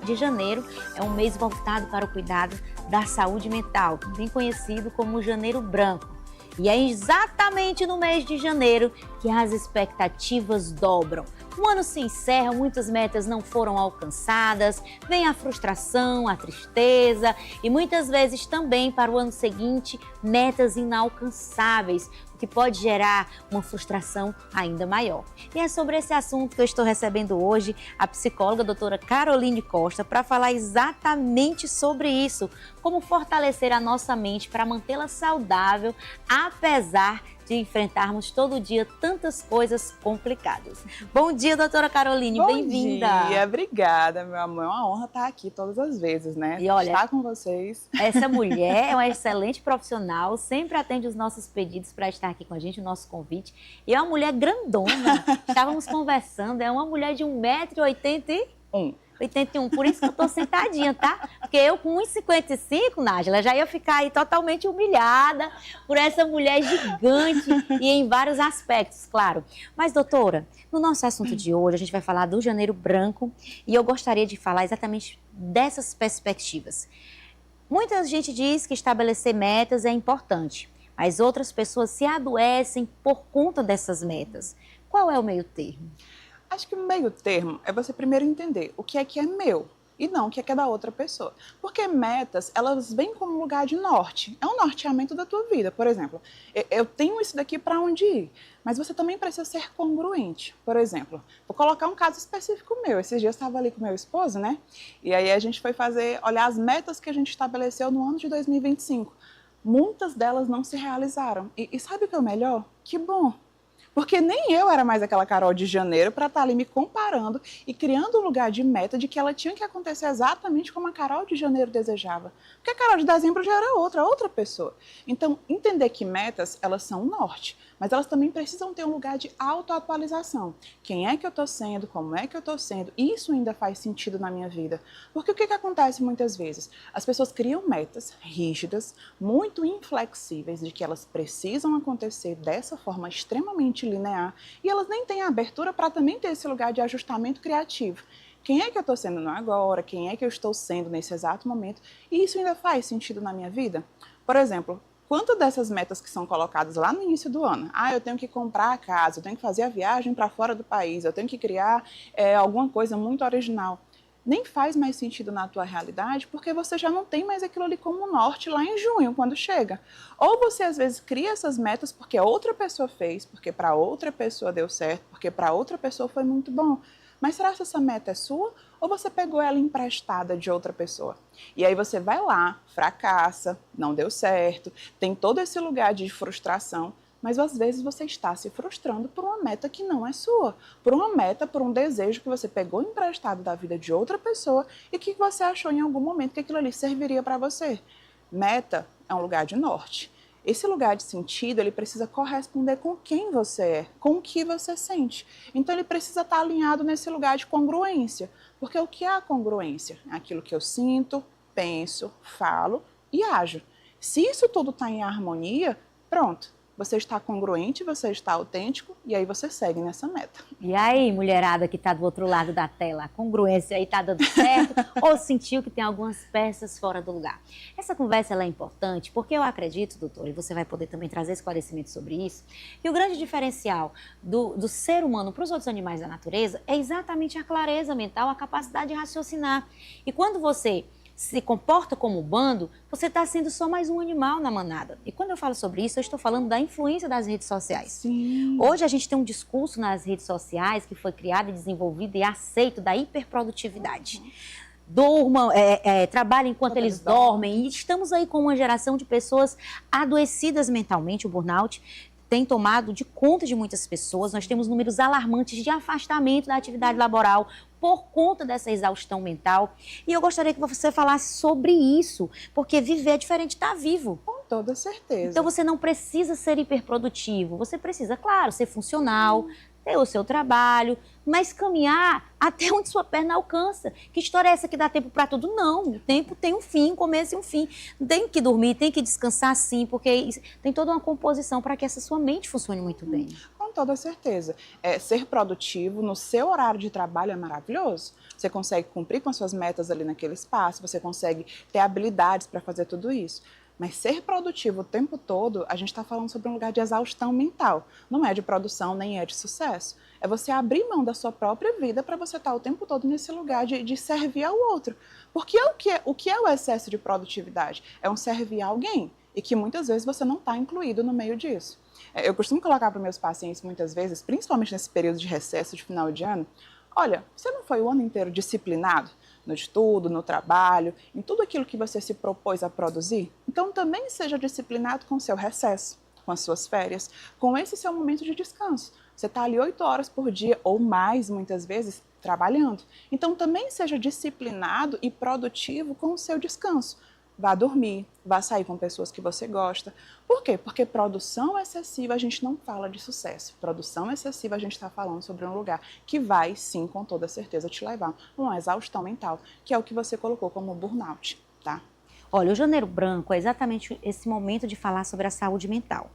de janeiro é um mês voltado para o cuidado da saúde mental, também conhecido como Janeiro Branco. E é exatamente no mês de janeiro que as expectativas dobram. O ano se encerra, muitas metas não foram alcançadas, vem a frustração, a tristeza e muitas vezes também para o ano seguinte, metas inalcançáveis, o que pode gerar uma frustração ainda maior. E é sobre esse assunto que eu estou recebendo hoje a psicóloga doutora Caroline Costa para falar exatamente sobre isso, como fortalecer a nossa mente para mantê-la saudável, apesar de enfrentarmos todo dia tantas coisas complicadas. Bom dia, doutora Caroline, bem-vinda. Bom dia, obrigada, meu amor. É uma honra estar aqui todas as vezes, né? E olha, estar com vocês. Essa mulher é uma excelente profissional, sempre atende os nossos pedidos para estar aqui com a gente, o nosso convite. E é uma mulher grandona. Estávamos conversando, é uma mulher de 1,81 m. 81, por isso que eu tô sentadinha, tá? Porque eu com 1,55 m, Nájila, já ia ficar aí totalmente humilhada por essa mulher gigante e em vários aspectos, claro. Mas, doutora, no nosso assunto de hoje, a gente vai falar do Janeiro Branco e eu gostaria de falar exatamente dessas perspectivas. Muita gente diz que estabelecer metas é importante, mas outras pessoas se adoecem por conta dessas metas. Qual é o meio termo? Acho que o meio termo é você primeiro entender o que é meu e não o que é da outra pessoa. Porque metas, elas vêm como lugar de norte. É um norteamento da tua vida. Por exemplo, eu tenho isso daqui para onde ir, mas você também precisa ser congruente. Por exemplo, vou colocar um caso específico meu. Esses dias eu estava ali com meu esposo, né? E aí a gente foi olhar as metas que a gente estabeleceu no ano de 2025. Muitas delas não se realizaram. E sabe o que é o melhor? Que bom! Porque nem eu era mais aquela Carol de janeiro para estar ali me comparando e criando um lugar de meta de que ela tinha que acontecer exatamente como a Carol de janeiro desejava. Porque a Carol de dezembro já era outra pessoa. Então, entender que metas, elas são o norte, mas elas também precisam ter um lugar de autoatualização. Quem é que eu estou sendo? Como é que eu estou sendo? Isso ainda faz sentido na minha vida. Porque o que acontece muitas vezes? As pessoas criam metas rígidas, muito inflexíveis, de que elas precisam acontecer dessa forma extremamente linear, e elas nem têm abertura para também ter esse lugar de ajustamento criativo. Quem é que eu estou sendo no agora? Quem é que eu estou sendo nesse exato momento? E isso ainda faz sentido na minha vida? Por exemplo, quantas dessas metas que são colocadas lá no início do ano? Eu tenho que comprar a casa, eu tenho que fazer a viagem para fora do país, eu tenho que criar alguma coisa muito original. Nem faz mais sentido na tua realidade, porque você já não tem mais aquilo ali como norte lá em junho, quando chega. Ou você, às vezes, cria essas metas porque outra pessoa fez, porque para outra pessoa deu certo, porque para outra pessoa foi muito bom. Mas será que essa meta é sua? Ou você pegou ela emprestada de outra pessoa? E aí você vai lá, fracassa, não deu certo, tem todo esse lugar de frustração, mas às vezes você está se frustrando por uma meta que não é sua, por uma meta, por um desejo que você pegou emprestado da vida de outra pessoa e que você achou em algum momento que aquilo ali serviria para você. Meta é um lugar de norte. Esse lugar de sentido, ele precisa corresponder com quem você é, com o que você sente. Então, ele precisa estar alinhado nesse lugar de congruência. Porque o que é a congruência? É aquilo que eu sinto, penso, falo e ajo. Se isso tudo está em harmonia, pronto. Você está congruente, você está autêntico e aí você segue nessa meta. E aí, mulherada que está do outro lado da tela, a congruência aí está dando certo ou sentiu que tem algumas peças fora do lugar? Essa conversa ela é importante porque eu acredito, doutor, e você vai poder também trazer esclarecimento sobre isso, que o grande diferencial do ser humano para os outros animais da natureza é exatamente a clareza mental, a capacidade de raciocinar. E quando você se comporta como um bando, você está sendo só mais um animal na manada. E quando eu falo sobre isso, eu estou falando da influência das redes sociais. Sim. Hoje a gente tem um discurso nas redes sociais que foi criado e desenvolvido e aceito da hiperprodutividade. Durmam, trabalhem enquanto eles dormem. E estamos aí com uma geração de pessoas adoecidas mentalmente, o burnout tem tomado de conta de muitas pessoas. Nós temos números alarmantes de afastamento da atividade laboral por conta dessa exaustão mental. E eu gostaria que você falasse sobre isso, porque viver é diferente de estar vivo. Com toda certeza. Então você não precisa ser hiperprodutivo, você precisa, claro, ser funcional, ter o seu trabalho, mas caminhar até onde sua perna alcança. Que história é essa que dá tempo para tudo? Não, o tempo tem um fim, começo e um fim. Tem que dormir, tem que descansar sim, porque tem toda uma composição para que essa sua mente funcione muito bem. Com toda certeza. Ser produtivo no seu horário de trabalho é maravilhoso. Você consegue cumprir com as suas metas ali naquele espaço, você consegue ter habilidades para fazer tudo isso. Mas ser produtivo o tempo todo, a gente está falando sobre um lugar de exaustão mental. Não é de produção, nem é de sucesso. É você abrir mão da sua própria vida para você estar o tempo todo nesse lugar de servir ao outro. Porque o que é o excesso de produtividade? É um servir a alguém. E que muitas vezes você não está incluído no meio disso. Eu costumo colocar para meus pacientes muitas vezes, principalmente nesse período de recesso de final de ano, olha, você não foi o ano inteiro disciplinado no estudo, no trabalho, em tudo aquilo que você se propôs a produzir? Então também seja disciplinado com o seu recesso, com as suas férias, com esse seu momento de descanso. Você está ali 8 horas por dia ou mais, muitas vezes, trabalhando. Então também seja disciplinado e produtivo com o seu descanso. Vá dormir, vá sair com pessoas que você gosta. Por quê? Porque produção excessiva a gente não fala de sucesso. Produção excessiva a gente está falando sobre um lugar que vai, sim, com toda certeza, te levar a uma exaustão mental, que é o que você colocou como burnout, tá? Olha, o Janeiro Branco é exatamente esse momento de falar sobre a saúde mental.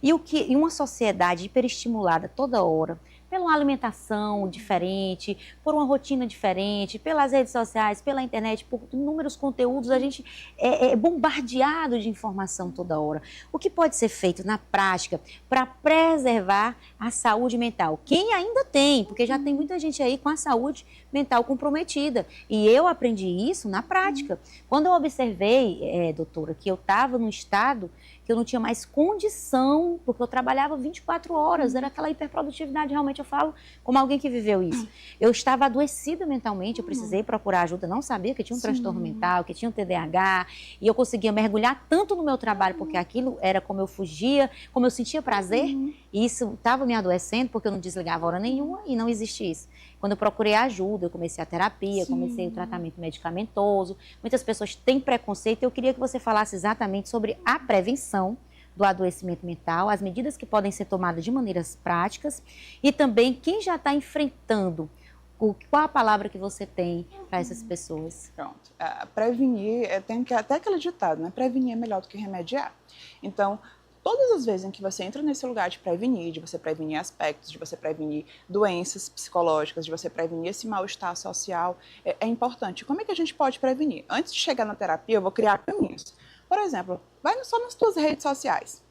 E o que em uma sociedade hiperestimulada toda hora, pela uma alimentação diferente, por uma rotina diferente, pelas redes sociais, pela internet, por inúmeros conteúdos, a gente é bombardeado de informação toda hora. O que pode ser feito na prática para preservar a saúde mental? Quem ainda tem, porque já tem muita gente aí com a saúde mental comprometida. E eu aprendi isso na prática. Quando eu observei, doutora, que eu estava num estado que eu não tinha mais condição, porque eu trabalhava 24 horas, era aquela hiperprodutividade, realmente eu falo como alguém que viveu isso. Eu estava adoecida mentalmente, eu precisei procurar ajuda, não sabia que tinha um transtorno mental, que tinha um TDAH, e eu conseguia mergulhar tanto no meu trabalho, porque aquilo era como eu fugia, como eu sentia prazer, e isso estava me adoecendo, porque eu não desligava hora nenhuma, e não existia isso. Quando eu procurei ajuda, eu comecei a terapia, comecei o tratamento medicamentoso. Muitas pessoas têm preconceito. Eu queria que você falasse exatamente sobre a prevenção do adoecimento mental, as medidas que podem ser tomadas de maneiras práticas e também quem já está enfrentando. Qual a palavra que você tem para essas pessoas? Pronto. Prevenir, tem até aquele ditado, né? Prevenir é melhor do que remediar. Então, todas as vezes em que você entra nesse lugar de prevenir, de você prevenir aspectos, de você prevenir doenças psicológicas, de você prevenir esse mal-estar social, é importante. Como é que a gente pode prevenir? Antes de chegar na terapia, eu vou criar caminhos. Por exemplo, vai só nas suas redes sociais.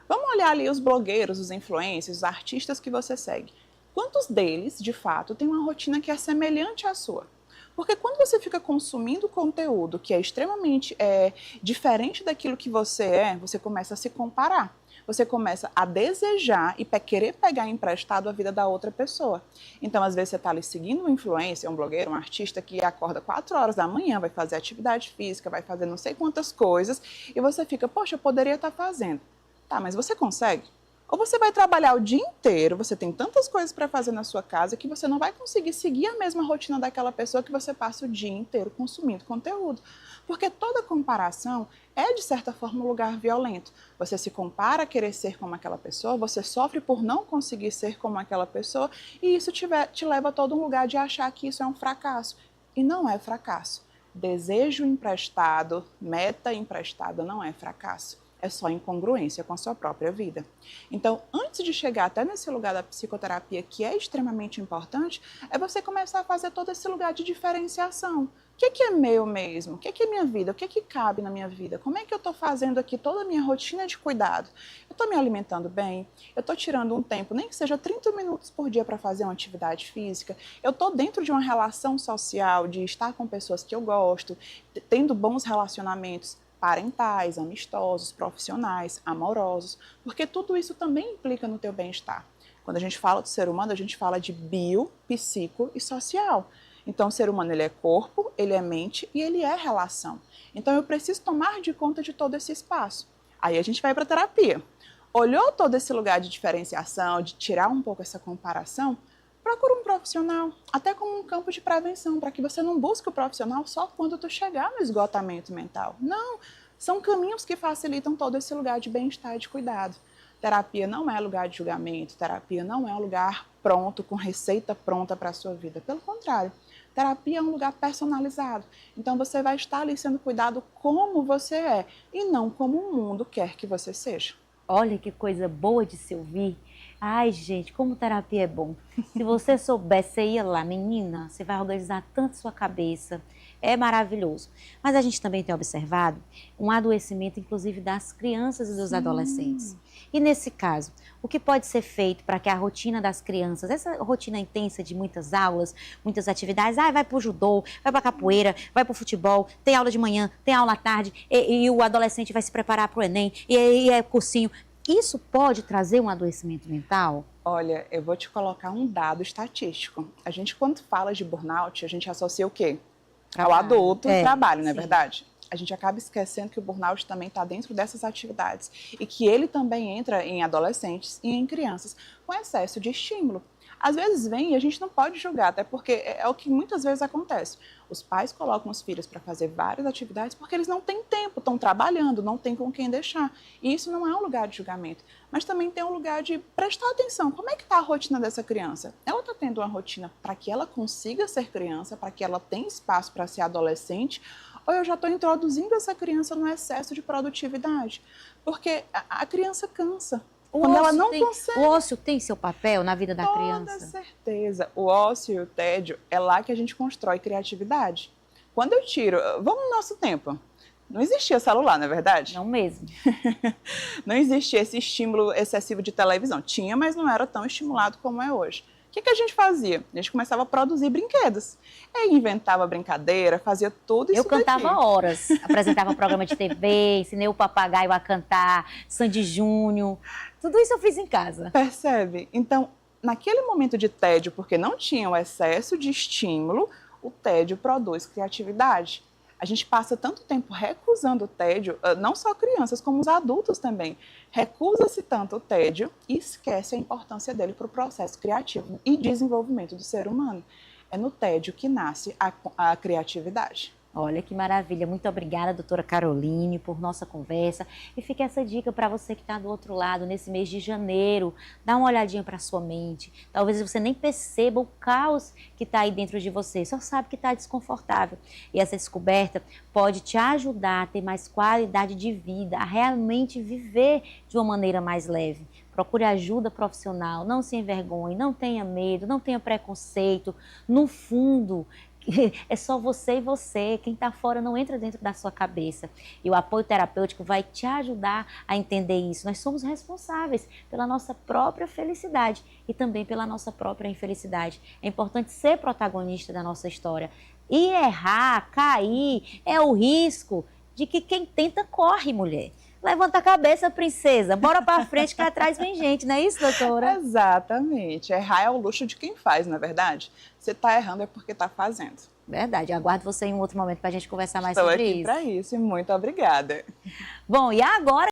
Vamos olhar ali os blogueiros, os influencers, os artistas que você segue. Quantos deles, de fato, têm uma rotina que é semelhante à sua? Porque quando você fica consumindo conteúdo que é extremamente diferente daquilo que você começa a se comparar. Você começa a desejar e querer pegar emprestado a vida da outra pessoa. Então, às vezes, você está ali seguindo um influencer, um blogueiro, um artista que acorda 4 horas da manhã, vai fazer atividade física, vai fazer não sei quantas coisas, e você fica, poxa, eu poderia estar fazendo. Tá, mas você consegue? Ou você vai trabalhar o dia inteiro, você tem tantas coisas para fazer na sua casa que você não vai conseguir seguir a mesma rotina daquela pessoa que você passa o dia inteiro consumindo conteúdo. Porque toda comparação é, de certa forma, um lugar violento. Você se compara a querer ser como aquela pessoa, você sofre por não conseguir ser como aquela pessoa e isso te leva a todo um lugar de achar que isso é um fracasso. E não é fracasso. Desejo emprestado, meta emprestada não é fracasso. É só incongruência com a sua própria vida. Então, antes de chegar até nesse lugar da psicoterapia, que é extremamente importante, é você começar a fazer todo esse lugar de diferenciação. O que é meu mesmo? O que é minha vida? O que cabe na minha vida? Como é que eu estou fazendo aqui toda a minha rotina de cuidado? Eu estou me alimentando bem? Eu estou tirando um tempo, nem que seja 30 minutos por dia para fazer uma atividade física? Eu estou dentro de uma relação social, de estar com pessoas que eu gosto, tendo bons relacionamentos parentais, amistosos, profissionais, amorosos, porque tudo isso também implica no teu bem-estar. Quando a gente fala do ser humano, a gente fala de bio, psico e social. Então, o ser humano ele é corpo, ele é mente e ele é relação. Então, eu preciso tomar de conta de todo esse espaço. Aí a gente vai para a terapia. Olhou todo esse lugar de diferenciação, de tirar um pouco essa comparação, procura um profissional, até como um campo de prevenção, para que você não busque o profissional só quando tu chegar no esgotamento mental. Não, são caminhos que facilitam todo esse lugar de bem-estar e de cuidado. Terapia não é lugar de julgamento, terapia não é um lugar pronto, com receita pronta para a sua vida. Pelo contrário, terapia é um lugar personalizado. Então você vai estar ali sendo cuidado como você é e não como o mundo quer que você seja. Olha que coisa boa de se ouvir. Ai, gente, como terapia é bom. Se você soubesse, você ia lá, menina, você vai organizar tanto sua cabeça. É maravilhoso. Mas a gente também tem observado um adoecimento, inclusive, das crianças e dos adolescentes. E nesse caso, o que pode ser feito para que a rotina das crianças, essa rotina intensa de muitas aulas, muitas atividades, vai para o judô, vai para a capoeira, vai para o futebol, tem aula de manhã, tem aula à tarde, e o adolescente vai se preparar para o Enem, e é cursinho. Isso pode trazer um adoecimento mental? Olha, eu vou te colocar um dado estatístico. A gente, quando fala de burnout, a gente associa o quê? Ao adulto, trabalho, não é verdade? A gente acaba esquecendo que o burnout também está dentro dessas atividades e que ele também entra em adolescentes e em crianças com excesso de estímulo. Às vezes vem e a gente não pode julgar, até porque é o que muitas vezes acontece. Os pais colocam os filhos para fazer várias atividades porque eles não têm tempo, estão trabalhando, não tem com quem deixar. E isso não é um lugar de julgamento, mas também tem um lugar de prestar atenção. Como é que está a rotina dessa criança? Ela está tendo uma rotina para que ela consiga ser criança, para que ela tenha espaço para ser adolescente, ou eu já estou introduzindo essa criança no excesso de produtividade? Porque a criança cansa. Quando ela não consegue. O ócio tem seu papel na vida da criança? Com certeza. O ócio e o tédio é lá que a gente constrói criatividade. Quando eu tiro, vamos no nosso tempo. Não existia celular, não é verdade? Não mesmo. Não existia esse estímulo excessivo de televisão. Tinha, mas não era tão estimulado como é hoje. O que a gente fazia? A gente começava a produzir brinquedos. Aí inventava brincadeira, fazia tudo isso. Eu cantava horas, apresentava programa de TV, ensinei o papagaio a cantar, Sandy Júnior. Tudo isso eu fiz em casa. Percebe? Então, naquele momento de tédio, porque não tinha o excesso de estímulo, o tédio produz criatividade. A gente passa tanto tempo recusando o tédio, não só crianças, como os adultos também. Recusa-se tanto o tédio e esquece a importância dele para o processo criativo e desenvolvimento do ser humano. É no tédio que nasce a criatividade. Olha que maravilha. Muito obrigada, doutora Caroline, por nossa conversa. E fica essa dica para você que está do outro lado, nesse mês de janeiro. Dá uma olhadinha para a sua mente. Talvez você nem perceba o caos que está aí dentro de você, só sabe que está desconfortável. E essa descoberta pode te ajudar a ter mais qualidade de vida, a realmente viver de uma maneira mais leve. Procure ajuda profissional, não se envergonhe, não tenha medo, não tenha preconceito. No fundo, é só você e você. Quem está fora não entra dentro da sua cabeça. E o apoio terapêutico vai te ajudar a entender isso. Nós somos responsáveis pela nossa própria felicidade e também pela nossa própria infelicidade. É importante ser protagonista da nossa história. E errar, cair, é o risco de que quem tenta corre, mulher. Levanta a cabeça, princesa. Bora pra frente que atrás vem gente, não é isso, doutora? Exatamente. Errar é o luxo de quem faz, não é verdade? Você tá errando é porque tá fazendo. Verdade. Aguardo você em um outro momento pra gente conversar mais sobre isso. Estou aqui para isso e muito obrigada. Bom, e agora